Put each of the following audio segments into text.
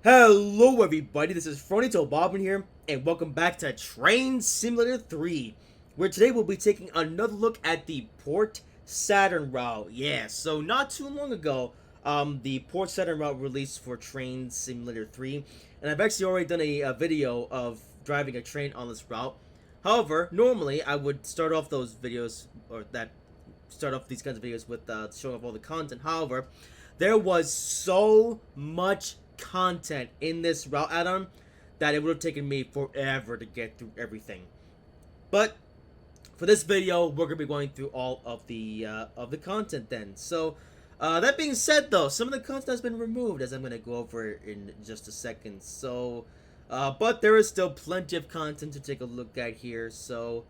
Hello everybody, this is Fronito Bobbin here, and welcome back to Trainz Simulator 3, where today we'll be taking another look at the Port Saturn route. Yeah, so not too long ago, the Port Saturn route released for Trainz Simulator 3, and I've actually already done a video of driving a train on this route. However, normally I would start off those videos, start off these kinds of videos with showing off all the content. However, there was so much content in this route add-on that it would have taken me forever to get through everything. But for this video, we're gonna be going through all of the content then. So that being said, though, some of the content has been removed, as I'm gonna go over in just a second. So, but there is still plenty of content to take a look at here. So,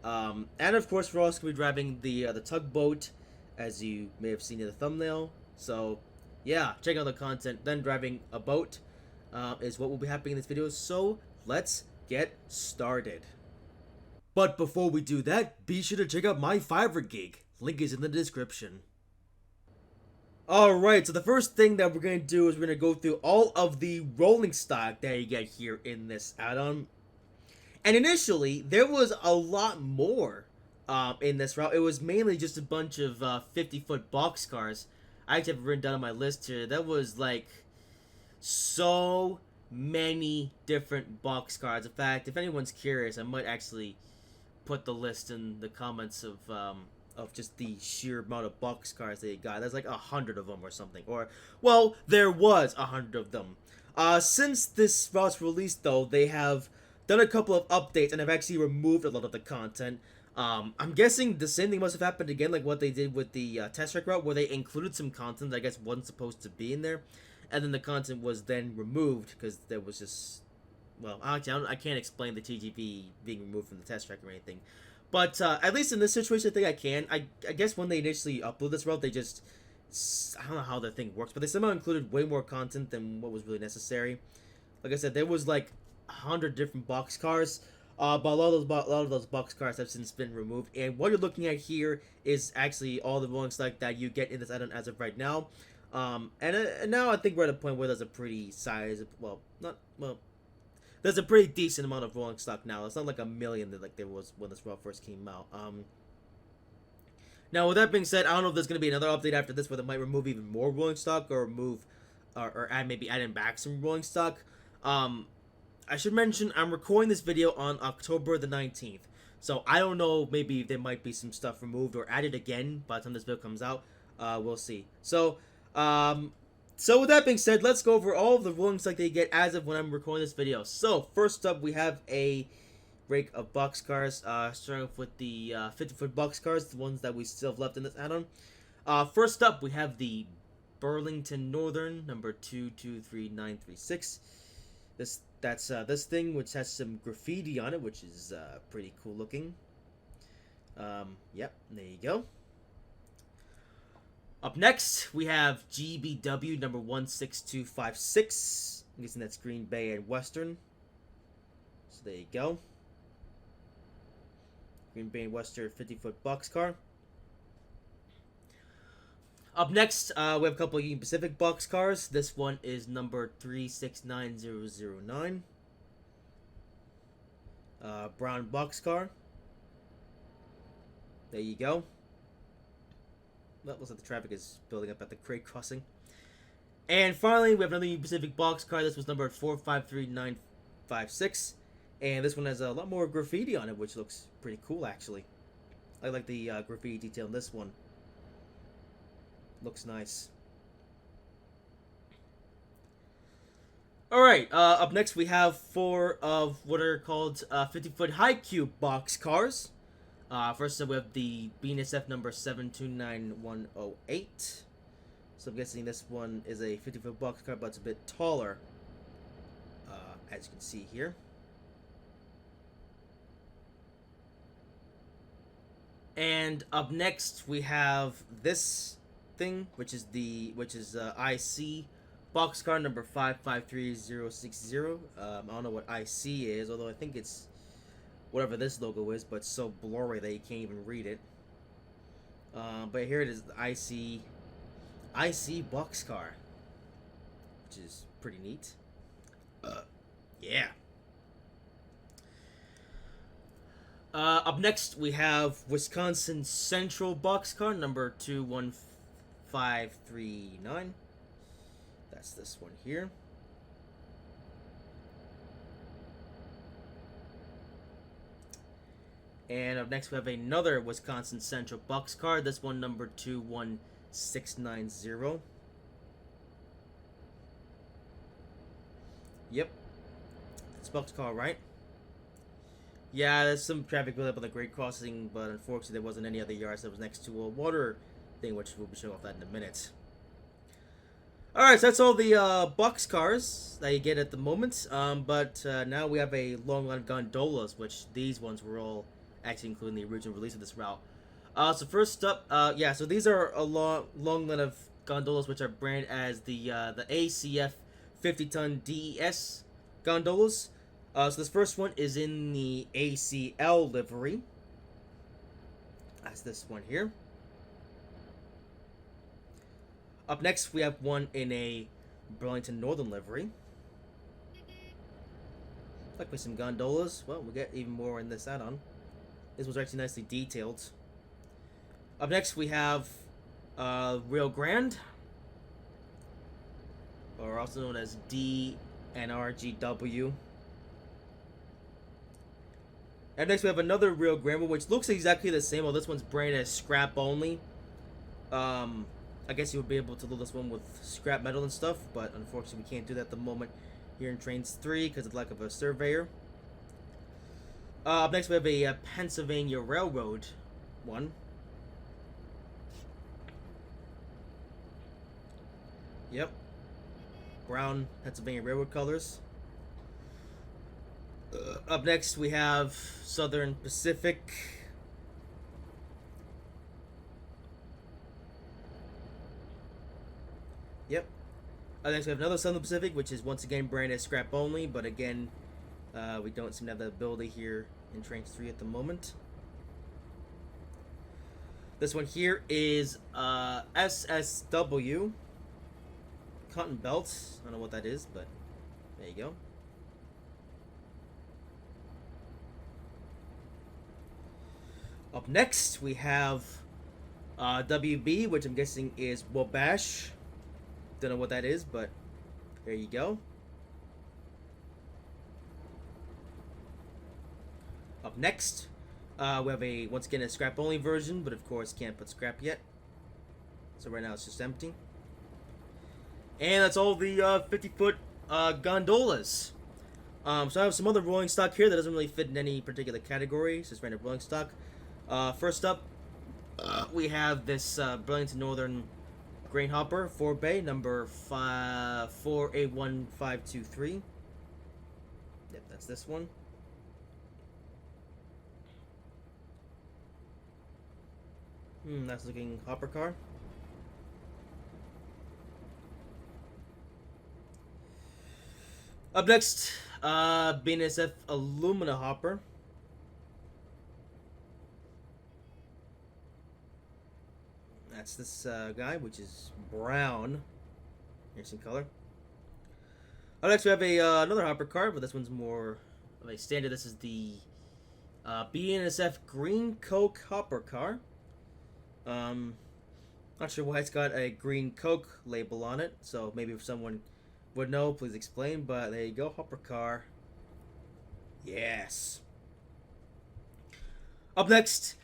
and of course, we're also gonna be driving the tugboat, as you may have seen in the thumbnail. So, yeah, checking out the content, then driving a boat is what will be happening in this video. So, let's get started. But before we do that, be sure to check out my Fiverr gig. Link is in the description. Alright, so the first thing that we're going to do is we're going to go through all of the rolling stock that you get here in this add-on. And initially, there was a lot more in this route. It was mainly just a bunch of 50-foot boxcars. I actually have it written down on my list here. That was like so many different boxcars. In fact, if anyone's curious, I might actually put the list in the comments of just the sheer amount of boxcars they got. There's like 100 of them or something. Or, well, there was 100 of them. Since this route's released, though, they have done a couple of updates and have actually removed a lot of the content. I'm guessing the same thing must have happened again, like what they did with the test track route, where they included some content that I guess wasn't supposed to be in there, and then the content was then removed because there was just, well, actually, I can't explain the TGV being removed from the test track or anything. But at least in this situation, I think I can. I guess when they initially upload this route, they just, I don't know how the thing works, but they somehow included way more content than what was really necessary. Like I said, there was like 100 different boxcars. But a lot of those boxcars have since been removed, and what you're looking at here is actually all the rolling stock that you get in this add-on as of right now. And now I think we're at a point where there's a pretty there's a pretty decent amount of rolling stock now. It's not like a million that like there was when this route first came out. Now with that being said, I don't know if there's gonna be another update after this where they might remove even more rolling stock or maybe add in back some rolling stock. I should mention I'm recording this video on October the 19th. So I don't know, maybe there might be some stuff removed or added again by the time this video comes out. We'll see. So with that being said, let's go over all of the rolling stock they get as of when I'm recording this video. So first up, we have a rake of boxcars, starting off with the 50-foot boxcars, the ones that we still have left in this add-on. First up, we have the Burlington Northern, number 223936. That's this thing, which has some graffiti on it, which is pretty cool looking. Yep, there you go. Up next, we have GBW number 16256. I'm guessing that's Green Bay and Western. So there you go. Green Bay and Western 50-foot boxcar. Up next, we have a couple of Union Pacific boxcars. This one is number 369009. Brown boxcar. There you go. Well, looks like the traffic is building up at the Craig Crossing. And finally, we have another Union Pacific boxcar. This was number 453956. And this one has a lot more graffiti on it, which looks pretty cool, actually. I like the graffiti detail in this one. Looks nice. Alright, up next we have 4 of what are called 50-foot high cube box cars. First up we have the BNSF number 729108. So I'm guessing this one is a 50-foot box car, but it's a bit taller, as you can see here. And up next we have this thing, which is IC boxcar number 553060. I don't know what IC is, although I think it's whatever this logo is, but it's so blurry that you can't even read it. But here it is, the IC boxcar, which is pretty neat. Yeah. Up next, we have Wisconsin Central boxcar number 21539. That's this one here. And up next, we have another Wisconsin Central boxcar. This one number 21690. Yep, it's boxcar, right? Yeah, there's some traffic built up on the grade crossing, but unfortunately there wasn't any other yards that was next to a water thing, which we'll be showing off that in a minute. Alright, so that's all the box cars that you get at the moment. But now we have a long line of gondolas, which these ones were all actually including the original release of this route. So first up, yeah, so these are a long line of gondolas, which are branded as the ACF 50-ton DES gondolas. So this first one is in the ACL livery. That's this one here. Up next, we have one in a Burlington Northern livery. Like with some gondolas. Well, we get even more in this add-on. This was actually nicely detailed. Up next, we have Rio Grande, or also known as DNRGW. And next we have another Rio Grande, which looks exactly the same. Well, this one's branded as scrap only. I guess you would be able to load this one with scrap metal and stuff, but unfortunately we can't do that at the moment here in Trainz 3 because of the lack of a surveyor. Up next we have a Pennsylvania Railroad one. Yep. Brown Pennsylvania Railroad colors. Up next we have Southern Pacific. Yep. Next we have another Southern Pacific, which is once again branded as scrap only, but again, we don't seem to have the ability here in Trainz 3 at the moment. This one here is SSW Cotton Belt. I don't know what that is, but there you go. Up next, we have WB, which I'm guessing is Wabash. Don't know what that is, but there you go. Up next, we have once again a scrap only version, but of course can't put scrap yet. So right now it's just empty. And that's all the 50-foot gondolas. So I have some other rolling stock here that doesn't really fit in any particular category. It's just random rolling stock. First up, we have this Burlington Northern grain hopper 4-bay, number 481523. Yep, that's this one. Nice looking hopper car. Up next, BNSF Alumina hopper. That's this guy, which is brown. Here's some color. Up next, we have another hopper car, but this one's more of a standard. This is the BNSF Green Coke hopper car. Not sure why it's got a Green Coke label on it, so maybe if someone would know, please explain, but there you go, hopper car. Yes. Up next,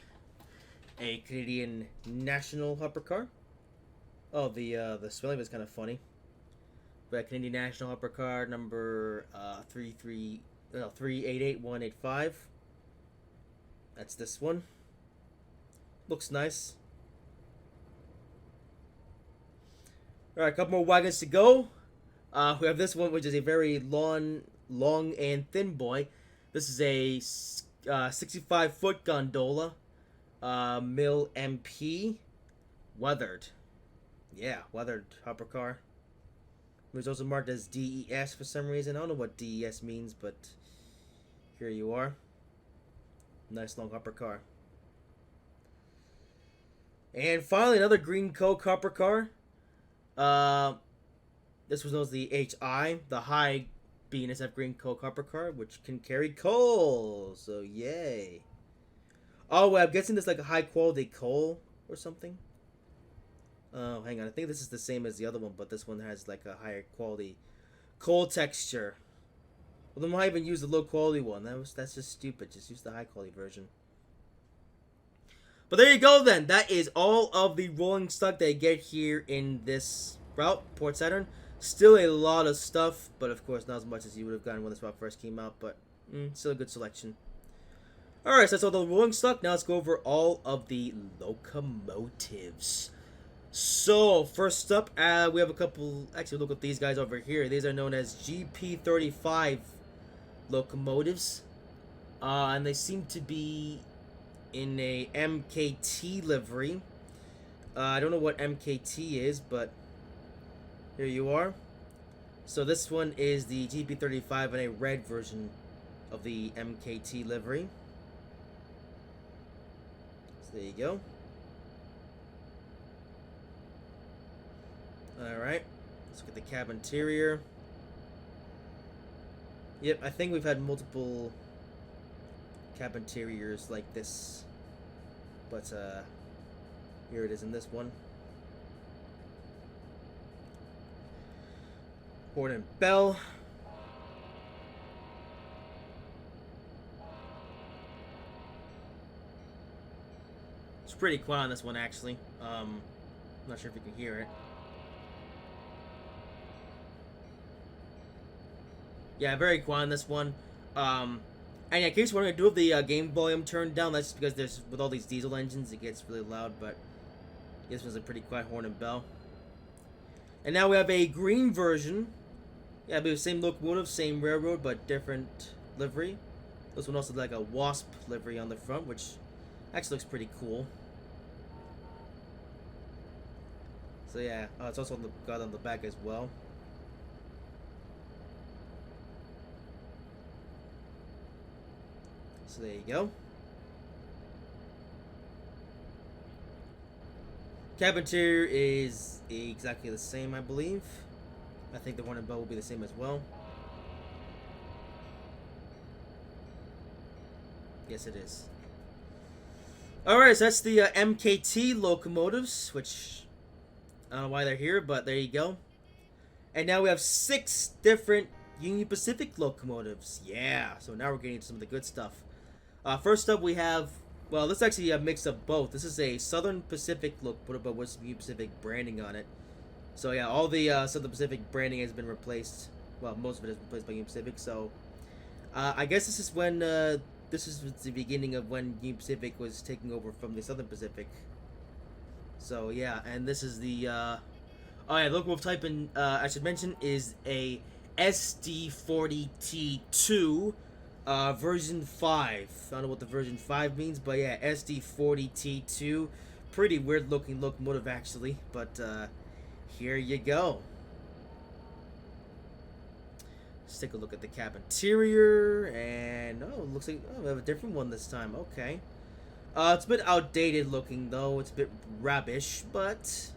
a Canadian National hopper car. Oh, the spelling is kind of funny. But Canadian National hopper car number 388185. That's this one. Looks nice. Alright, a couple more wagons to go. We have this one, which is a very long and thin boy. This is a 65-foot gondola. Mill MP. Weathered. Yeah, weathered hopper car. It was also marked as DES for some reason. I don't know what DES means, but here you are. Nice long hopper car. And finally, another Green Coke hopper car. This was known as the HI, the High BNSF green coal copper car, which can carry coal. So yay. Oh, well, I'm guessing this like a high quality coal or something. Oh, hang on. I think this is the same as the other one, but this one has like a higher quality coal texture. Well, then why even use the low quality one? That's just stupid. Just use the high quality version. But there you go then. That is all of the rolling stock that I get here in this route, Port Saturn. Still a lot of stuff, but of course not as much as you would have gotten when this route first came out, but still a good selection. Alright, so that's all the rolling stock. Now let's go over all of the locomotives. So, first up, we have a couple, actually look at these guys over here. These are known as GP35 locomotives. And they seem to be in a MKT livery. I don't know what MKT is, but here you are. So this one is the GP35 in a red version of the MKT livery. So there you go. Alright, let's look at the cab interior. Yep, I think we've had multiple cab interiors like this. But, here it is in this one. Horn and bell. It's pretty quiet on this one, actually. I'm not sure if you can hear it. Yeah, very quiet on this one. And yeah, in case we're gonna do with the game volume turned down, that's just because there's with all these diesel engines, it gets really loud. But this one's a pretty quiet horn and bell. And now we have a green version. Yeah, but the same locomotive, same railroad, but different livery. This one also like a wasp livery on the front, which actually looks pretty cool. So yeah, it's also got on the back as well. So there you go. Cab interior is exactly the same, I believe. I think the horn and bell will be the same as well. Yes, it is. Alright, so that's the MKT locomotives, which I don't know why they're here, but there you go. And now we have 6 different Union Pacific locomotives. Yeah, so now we're getting into some of the good stuff. First up, we have, well, this is actually a mix of both. This is a Southern Pacific locomotive, but with some Union Pacific branding on it. So yeah, all the Southern Pacific branding has been replaced. Well, most of it is replaced by Union Pacific. So I guess this is when this is the beginning of when Union Pacific was taking over from the Southern Pacific. So yeah, and this is the oh yeah, locomotive type in I should mention is a SD40T2 version 5. I don't know what the version 5 means, but yeah, SD40T2. Pretty weird looking locomotive actually, but here you go. Let's take a look at the cab interior, and oh, it looks like we have a different one this time. Okay. It's a bit outdated looking though. It's a bit rubbish, but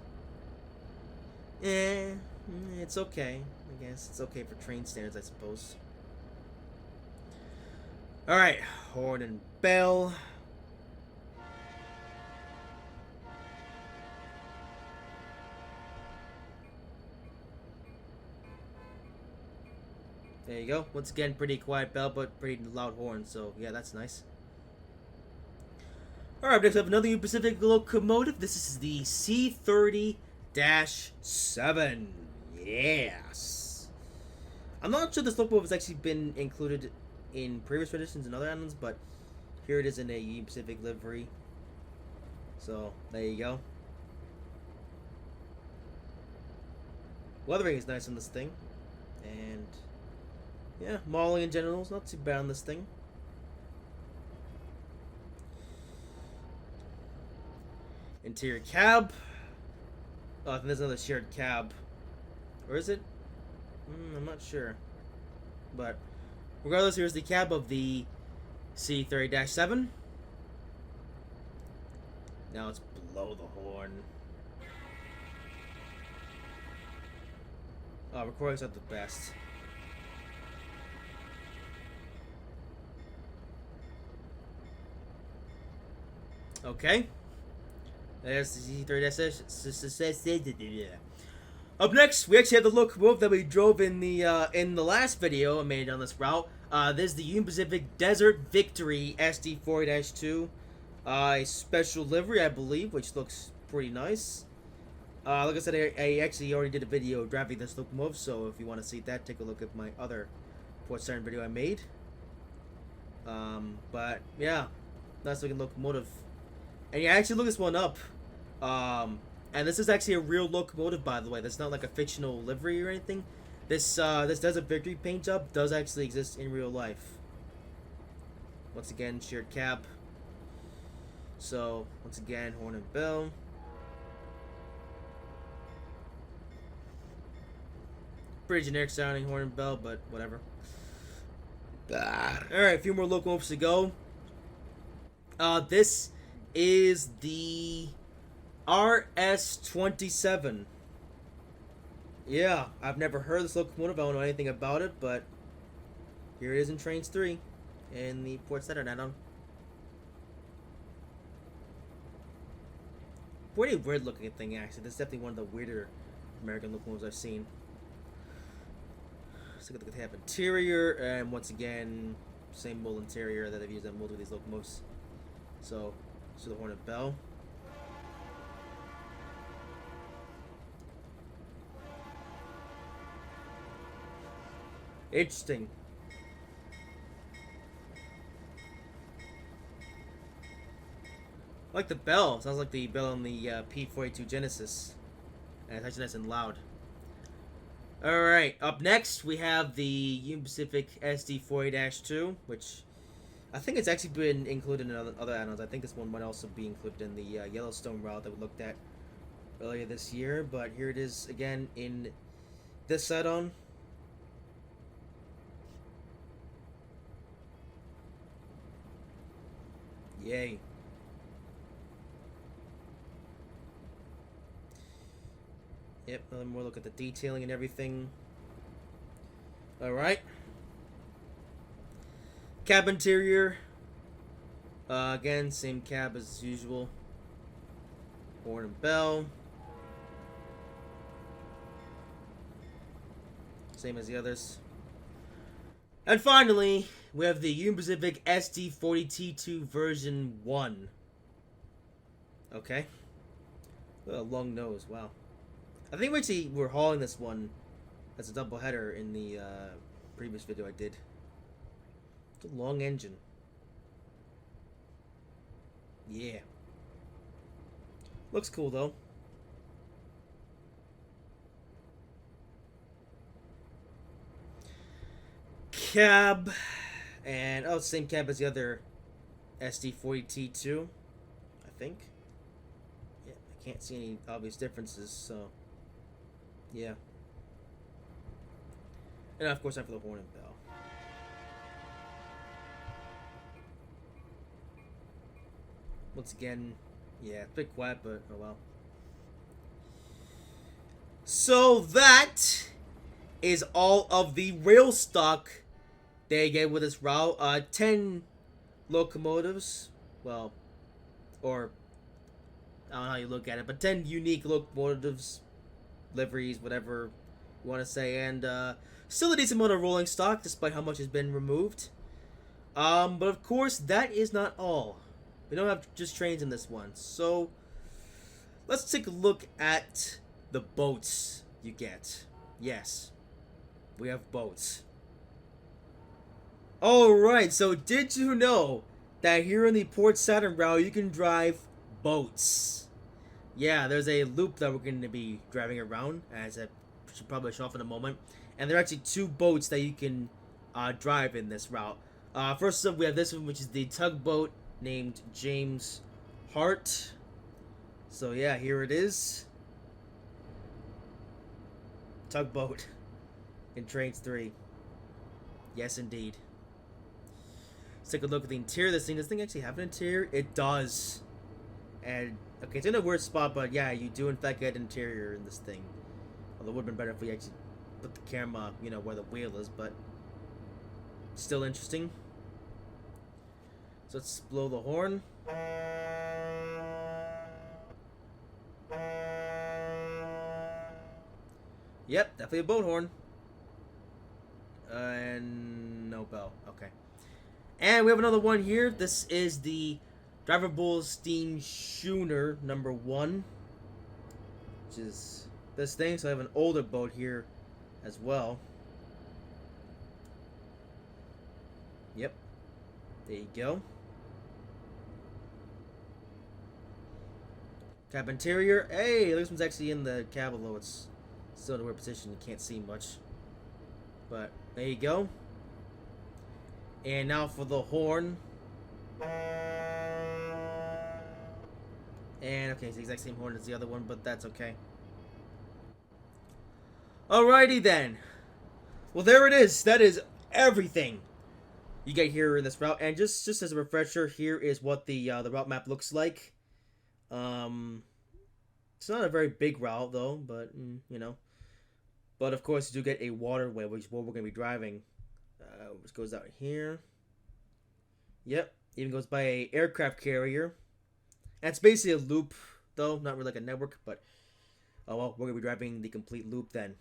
it's okay. I guess it's okay for train standards, I suppose. All right, horn and bell. There you go. Once again, pretty quiet bell, but pretty loud horn. So yeah, that's nice. Alright, next we have another Union Pacific locomotive. This is the C30-7. Yes. I'm not sure this locomotive has actually been included in previous editions and other islands, but here it is in a Union Pacific livery. So there you go. Weathering is nice on this thing, and yeah, modeling in general is not too bad on this thing. Interior cab. Oh, I think there's another shared cab. Or is it? I'm not sure. But regardless, here's the cab of the C30-7. Now let's blow the horn. Oh, recording's not the best. Okay. There's the C3. Up next, we actually have the locomotive that we drove in the last video I made on this route. This is the Union Pacific Desert Victory SD4-2. A special livery, I believe, which looks pretty nice. Like I said, I actually already did a video driving this locomotive, so if you want to see that, take a look at my other Port Saturn video I made. But yeah, nice looking locomotive. And yeah, actually look this one up. And this is actually a real locomotive, by the way. That's not like a fictional livery or anything. This Desert Victory paint job does actually exist in real life. Once again, shared cab. So, once again, horn and bell. Pretty generic sounding horn and bell, but whatever. Alright, a few more locomotives to go. This is the RS-27. Yeah, I've never heard of this locomotive. I don't know anything about it, but here it is in Trainz 3 in the Port Saturn add-on. Pretty weird looking thing, actually. This is definitely one of the weirder American locomotives I've seen. So look at the interior, and once again, same old interior that I've used on most of these locomotives. So the horn and bell. Interesting. I like the bell. Sounds like the bell on the P42 Genesis. And it's actually nice and loud. Alright, up next we have the Union Pacific SD4-2, which I think it's actually been included in other add-ons. I think this one might also be included in the Yellowstone route that we looked at earlier this year. But here it is again in this add-on. Yay. Yep, another more look at the detailing and everything. Alright. Cab interior. Again, same cab as usual. Horn and bell. Same as the others. And finally, we have the Union Pacific SD40T2 version 1. Okay. A long nose, wow. I think we actually were hauling this one as a double header in the previous video I did. It's a long engine. Yeah. Looks cool though. Cab. And, oh, same cab as the other SD40T2, I think. Yeah, I can't see any obvious differences, so yeah. And of course, time for the horn and bell. Once again, yeah, a bit quiet, but oh well. So that is all of the rail stock they get with this route. 10 locomotives. Well, or I don't know how you look at it, but 10 unique locomotives, liveries, whatever you want to say, and still a decent amount of rolling stock despite how much has been removed. But of course, that is not all. We don't have just trains in this one, so let's take a look at the boats you get. Yes, we have boats. Alright, so did you know that here in the Port Saturn route you can drive boats? Yeah, there's a loop that we're going to be driving around, as I should probably show off in a moment. And there are actually 2 boats that you can drive in this route. First up, we have this one, which is the tugboat named James Hart. So yeah, here it is. Tugboat in Trainz 3. Yes, indeed. Let's take a look at the interior of this thing. Does this thing actually have an interior? It does. And, okay, it's in a weird spot, but yeah, you do in fact get an interior in this thing. Although it would have been better if we actually put the camera, you know, where the wheel is, but still interesting. So let's blow the horn. Yep, definitely a boat horn. And no bell. Okay. And we have another one here. This is the Driver Bull Steam Schooner #1, which is this thing. So I have an older boat here as well. Yep. There you go. Cab interior. Hey, this one's actually in the cab, although it's still in a weird position. You can't see much. But there you go. And now for the horn. And okay, it's the exact same horn as the other one, but that's okay. Alrighty then. Well, there it is. That is everything you get here in this route. And just as a refresher, here is what the route map looks like. It's not a very big route though, but you know. But of course, you do get a waterway, which is what we're gonna be driving. Which goes out here. Yep, even goes by a aircraft carrier. And it's basically a loop, though, not really like a network. But oh well, we're gonna be driving the complete loop then.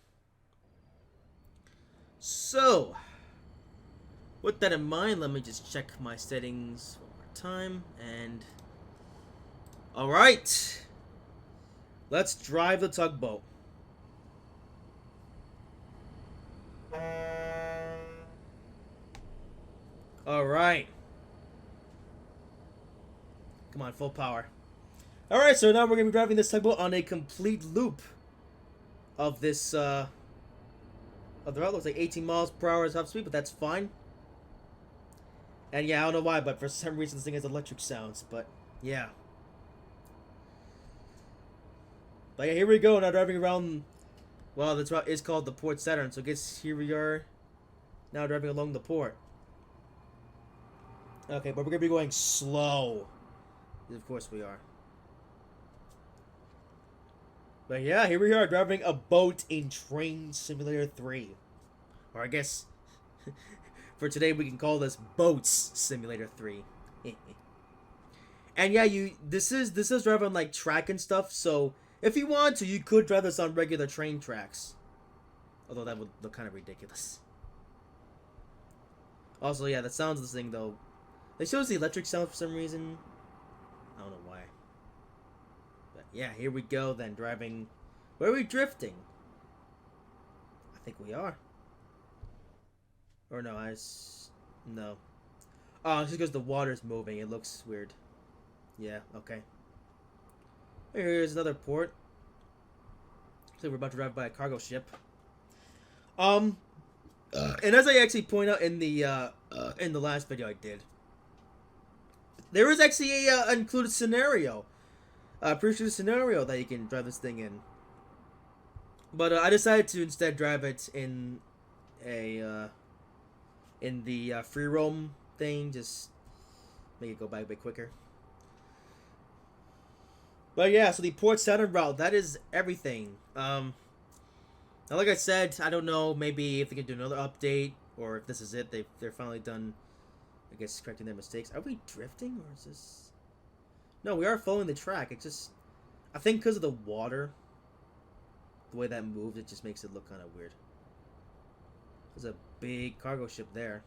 So, with that in mind, let me just check my settings one more time. And all right, let's drive the tugboat. All right. Come on, full power. All right, so now we're gonna be driving this tugboat on a complete loop of this of the route. Looks like 18 miles per hour is top speed, but that's fine. And yeah, I don't know why, but for some reason this thing has electric sounds. But yeah. But yeah, here we go. Now driving around. Well, this route is called the Port Saturn, so I guess here we are. Now driving along the port. Okay, but we're gonna be going slow. Of course we are. But yeah, here we are driving a boat in Train Simulator 3. Or I guess for today we can call this Boats Simulator 3. And yeah, this is driving like track and stuff, so if you want to, you could drive this on regular train tracks. Although that would look kind of ridiculous. Also, yeah, the sounds of this thing though. It shows the electric sound for some reason. I don't know why. But yeah, here we go then, driving. Where are we drifting? I think we are. Or no, no. Oh, it's just because the water's moving. It looks weird. Yeah, okay. Here's another port. So we're about to drive by a cargo ship. And as I actually point out in the last video I did, there is actually a included scenario, pre-shooted scenario that you can drive this thing in. But I decided to instead drive it in the free roam thing, just make it go by a bit quicker. But yeah, so the Port Saturn route, that is everything. Now, like I said, I don't know, maybe if they can do another update, or if this is it, they're finally done, I guess, correcting their mistakes. Are we drifting, or is this... No, we are following the track. It just... I think because of the water, the way that moves, it just makes it look kind of weird. There's a big cargo ship there.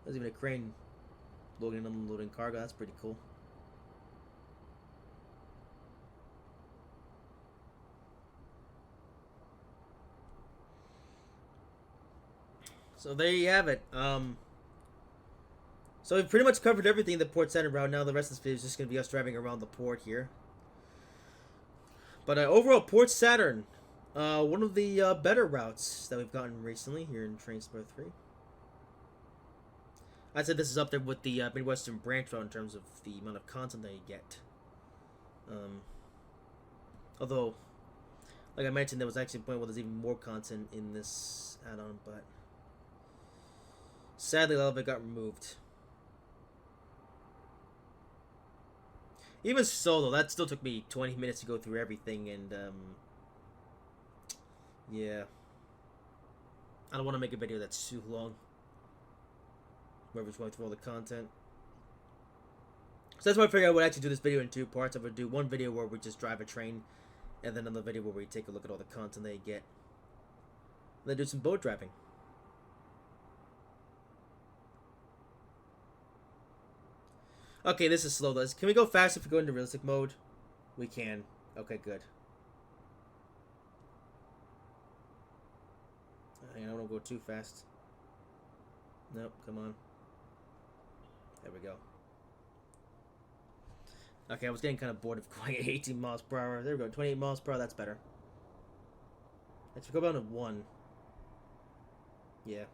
There's even a crane loading and unloading cargo. That's pretty cool. So there you have it. So we've pretty much covered everything in the Port Saturn route. Now the rest of this video is just going to be us driving around the port here. But overall, Port Saturn, one of the better routes that we've gotten recently here in Trainz 3. I'd say this is up there with the Midwestern branch route in terms of the amount of content that you get. Although, like I mentioned, there was actually a point where there's even more content in this add-on, but sadly, a lot of it got removed. Even so, though, that still took me 20 minutes to go through everything, and, yeah. I don't want to make a video that's too long, where we're going through all the content. So that's why I figured I would actually do this video in 2 parts. I would do one video where we just drive a train, and then another video where we take a look at all the content they get. And then do some boat driving. Okay, this is slow though. Can we go fast if we go into realistic mode? We can. Okay, good. I don't want to go too fast. Nope, come on. There we go. Okay, I was getting kind of bored of going at 18 miles per hour. There we go, 28 miles per hour, that's better. Let's go down to 1. Yeah.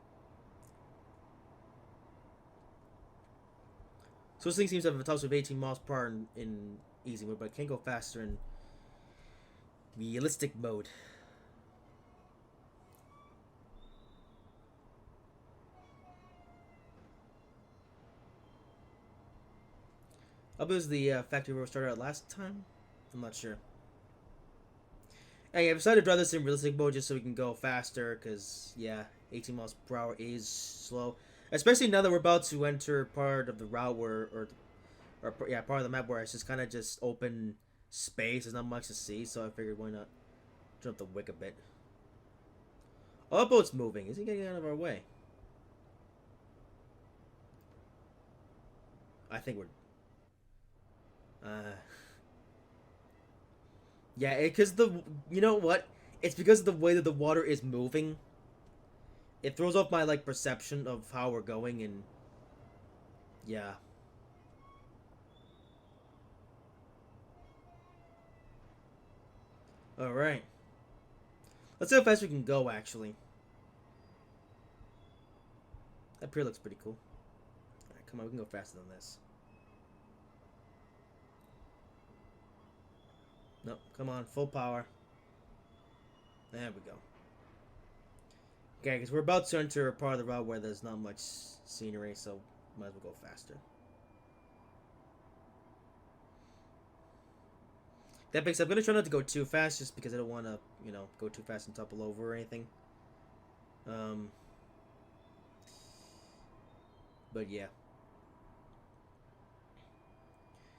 So this thing seems to have a toss of 18 miles per hour in easy mode, but it can't go faster in realistic mode. Up is the factory where we started out last time? I'm not sure. Hey, I decided to drive this in realistic mode just so we can go faster, because, yeah, 18 miles per hour is slow. Especially now that we're about to enter part of the route where, yeah, part of the map where it's just kind of just open space. There's not much to see, so I figured why not jump the wick a bit. Oh, the boat's moving. Is he getting out of our way? I think we're... yeah, because you know what? It's because of the way that the water is moving. It throws off my, like, perception of how we're going, and... yeah. Alright. Let's see how fast we can go, actually. That pier looks pretty cool. Alright, come on, we can go faster than this. Nope, come on, full power. There we go. Okay, because we're about to enter a part of the route where there's not much scenery, so might as well go faster. That being said, I'm going to try not to go too fast, just because I don't want to, you know, go too fast and topple over or anything. But yeah.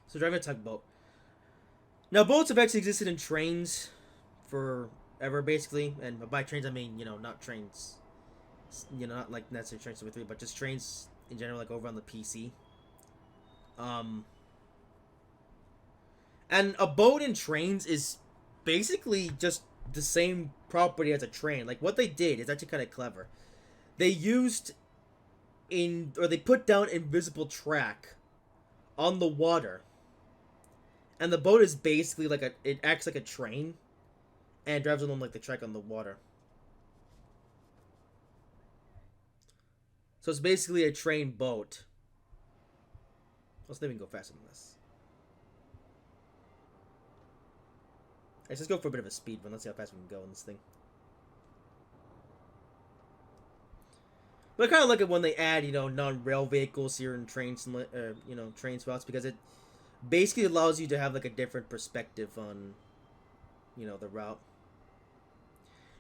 So driving a tugboat. Now, boats have actually existed in Trainz forever, basically. And by Trainz, I mean, you know, not Trainz. You know, not like necessarily Trainz 3, but just Trainz in general, like over on the PC. And a boat in Trainz is basically just the same property as a train. Like, what they did is actually kind of clever. They used they put down invisible track on the water. And the boat is basically like it acts like a train and drives along like the track on the water. So it's basically a train boat. Let's not even go faster than this. Let's just go for a bit of a speed run. Let's see how fast we can go on this thing. But I kind of look at when they add, you know, non-rail vehicles here in trains, you know, train spots, because it basically allows you to have like a different perspective on, you know, the route.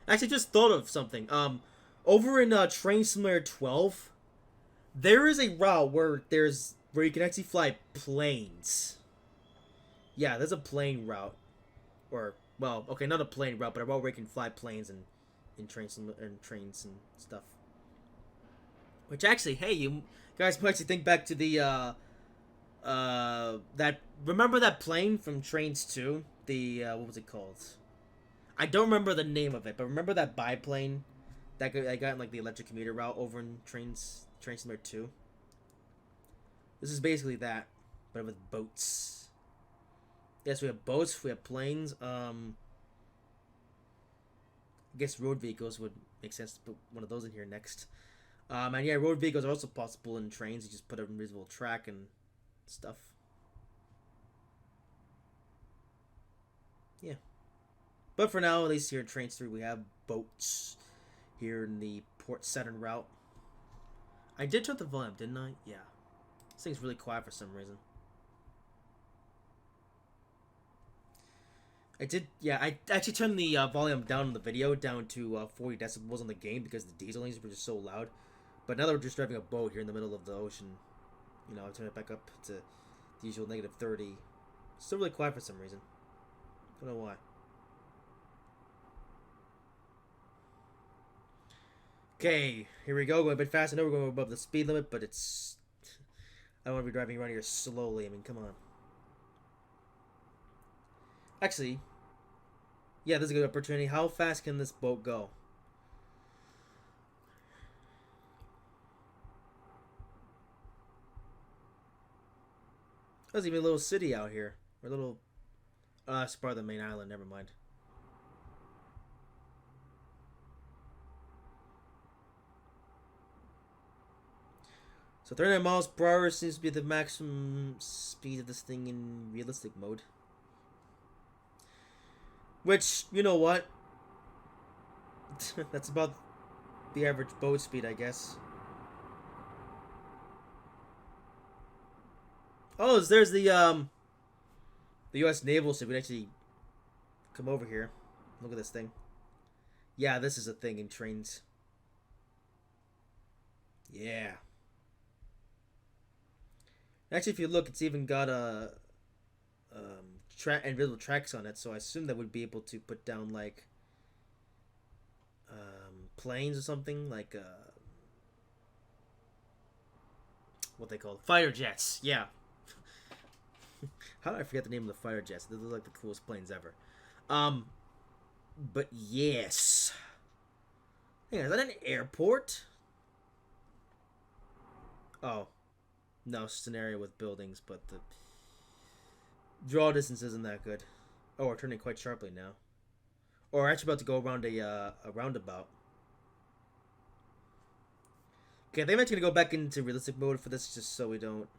Actually, just thought of something. Over in Train Simulator 12, there is a route where you can actually fly planes. Yeah, there's a plane route, or well, okay, not a plane route, but a route where you can fly planes in trains and stuff. Which actually, hey, you guys might actually think back to the remember that plane from Trainz 2? The what was it called? I don't remember the name of it, but remember that biplane that got in like the electric commuter route over in Train Simulator 2? This is basically that, but with boats. Yes, we have boats, we have planes. I guess road vehicles would make sense to put one of those in here next. And yeah, road vehicles are also possible in trains. You just put an invisible track and stuff. Yeah. But for now, at least here in Trainz 3, we have boats here in the Port Saturn route. I did turn the volume, didn't I? Yeah. This thing's really quiet for some reason. I did, yeah, I actually turned the volume down on the video down to 40 decibels on the game because the diesel engines were just so loud. But now that we're just driving a boat here in the middle of the ocean, you know, I turned it back up to the usual -30. Still really quiet for some reason. Don't know why. Okay, here we go. Going a bit fast. I know we're going above the speed limit, but it's... I don't want to be driving around here slowly. I mean, come on. Actually, yeah, this is a good opportunity. How fast can this boat go? There's even a little city out here. Or a little... it's part of the main island. Never mind. So 39 miles per hour seems to be the maximum speed of this thing in realistic mode. Which, you know what? That's about the average boat speed, I guess. Oh, there's the U.S. naval ship. We can actually come over here. Look at this thing. Yeah, this is a thing in Trainz. Yeah. Actually, if you look, it's even got a invisible tracks on it. So I assume that would be able to put down like planes or something like what they call fighter jets. Yeah. How did I forget the name of the fighter jets? They look like the coolest planes ever. But yes. Hang on, is that an airport? Oh. No, it's just an area with buildings, but the draw distance isn't that good. Oh, we're turning quite sharply now. Or we're actually about to go around a roundabout. Okay, I think I'm actually going to go back into realistic mode for this just so we don't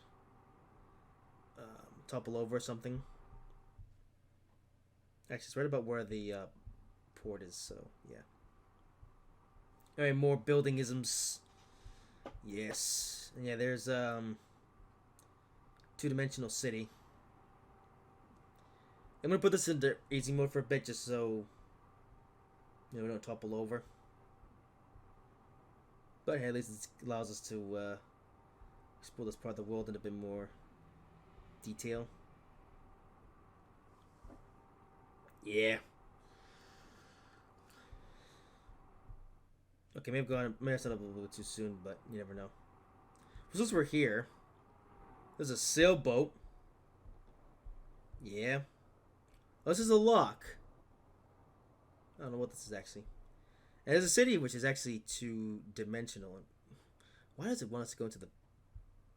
topple over or something. Actually, it's right about where the port is, so yeah. Alright, more building isms. Yes. And yeah, there's two-dimensional city. I'm gonna put this into easy mode for a bit just so we don't topple over. But hey, at least it allows us to explore this part of the world in a bit more detail. Yeah. Okay, maybe I set up a little bit too soon, but you never know. Since we're here, there's a sailboat. Yeah. Oh, this is a lock. I don't know what this is actually. And there's a city which is actually two-dimensional. Why does it want us to go into the...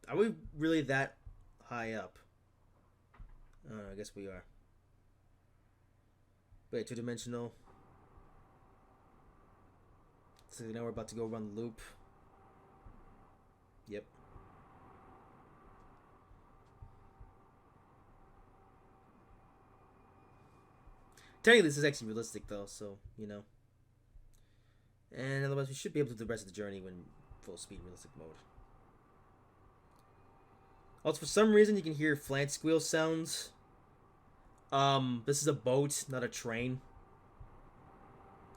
Are we really that high up? I don't know, I guess we are. Wait, two-dimensional. So now we're about to go run the loop. Yep. Technically, this is actually realistic, though, so, you know. And otherwise, we should be able to do the rest of the journey when full speed realistic mode. Also, for some reason, you can hear flange squeal sounds. This is a boat, not a train.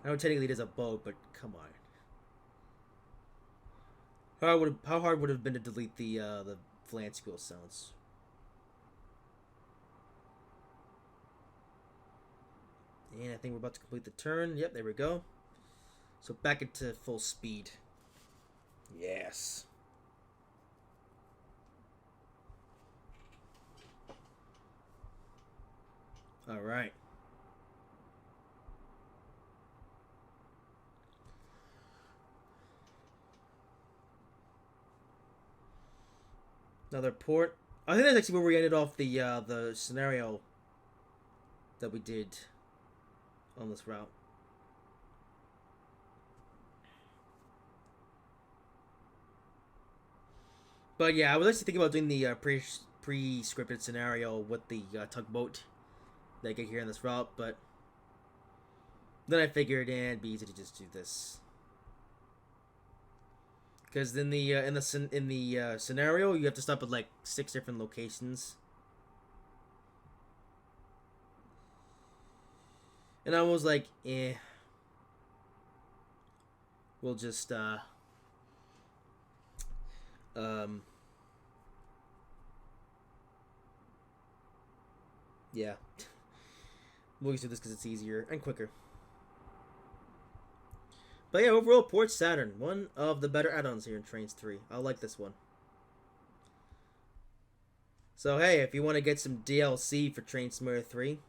I know technically it is a boat, but come on. How hard would it have been to delete the flange squeal sounds? And I think we're about to complete the turn. Yep, there we go. So back into full speed. Yes. All right. Another port. I think that's actually where we ended off the scenario that we did on this route. But yeah, I was actually thinking about doing the pre-scripted scenario with the tugboat that I get here on this route, but then I figured it'd be easy to just do this. Because in the scenario, you have to stop at like 6 different locations, and I was like, we'll just yeah, we'll just do this because it's easier and quicker. But yeah, overall, Port Saturn, one of the better add-ons here in Trainz 3. I like this one. So hey, if you want to get some DLC for Train Simulator 3,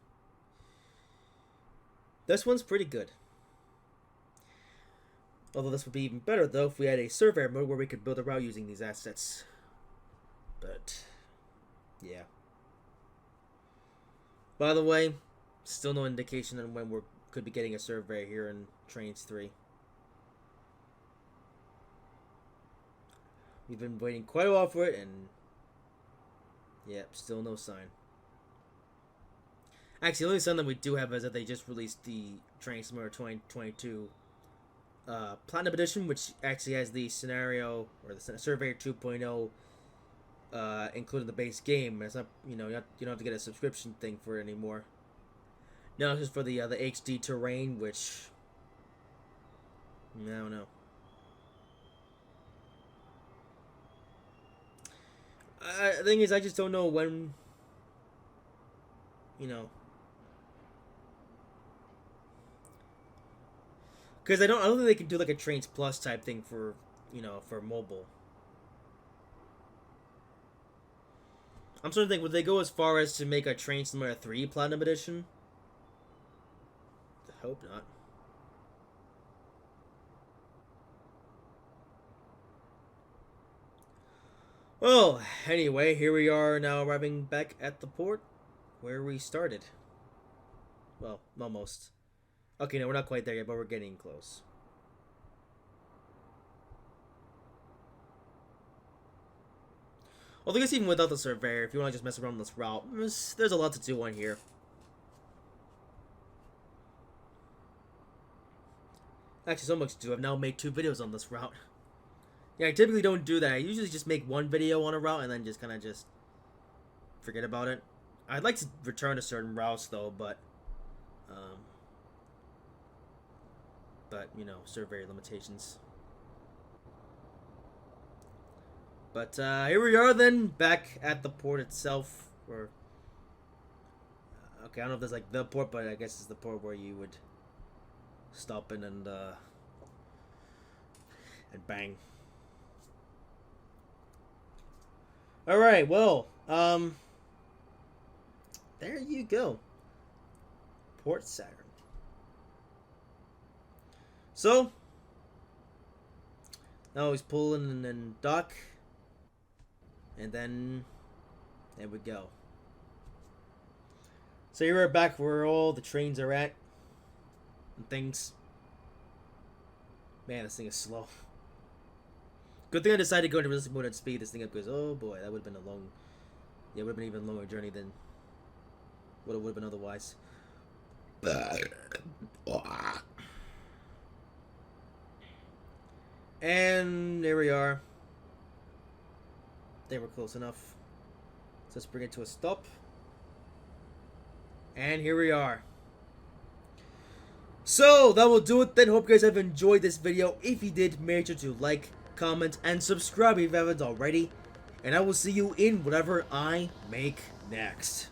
this one's pretty good. Although this would be even better though if we had a surveyor mode where we could build a route using these assets. But yeah. By the way, still no indication on when we could be getting a surveyor here in Trainz 3. We've been waiting quite a while for it, and yep, still no sign. Actually, the only sign that we do have is that they just released the Train Simulator 2022 Platinum Edition, which actually has the scenario or the Surveyor 2.0 included in the base game. It's not, you know, you don't have to get a subscription thing for it anymore. No, it's just for the HD terrain, which I don't know. The thing is, I just don't know when, you know, because I don't think they can do like a Trainz Plus type thing for, you know, for mobile. I'm sort of thinking, would they go as far as to make a Train Simulator 3 Platinum Edition? I hope not. Well, anyway, here we are now arriving back at the port where we started. Well, almost. Okay, no, we're not quite there yet, but we're getting close. Although I guess even without the surveyor, if you want to just mess around on this route, there's a lot to do on here. Actually, so much to do. I've now made 2 videos on this route. Yeah, I typically don't do that. I usually just make 1 video on a route and then just kind of just forget about it. I'd like to return to certain routes though, but you know, survey limitations. But here we are then, back at the port itself. Or okay, I don't know if there's like the port, but I guess it's the port where you would stop in and bang. Alright, well, there you go. Port Saturn. So, now he's pulling and then dock. And then, there we go. So you're back where all the trains are at. And things. Man, this thing is slow. Good thing I decided to go into realistic mode and speed this thing up because, oh boy, that would have been a long... Yeah, it would have been an even longer journey than what it would have been otherwise. And there we are. I think we're close enough. So let's bring it to a stop. And here we are. So, that will do it then. Hope you guys have enjoyed this video. If you did, make sure to like, comment, and subscribe if you haven't already. And I will see you in whatever I make next.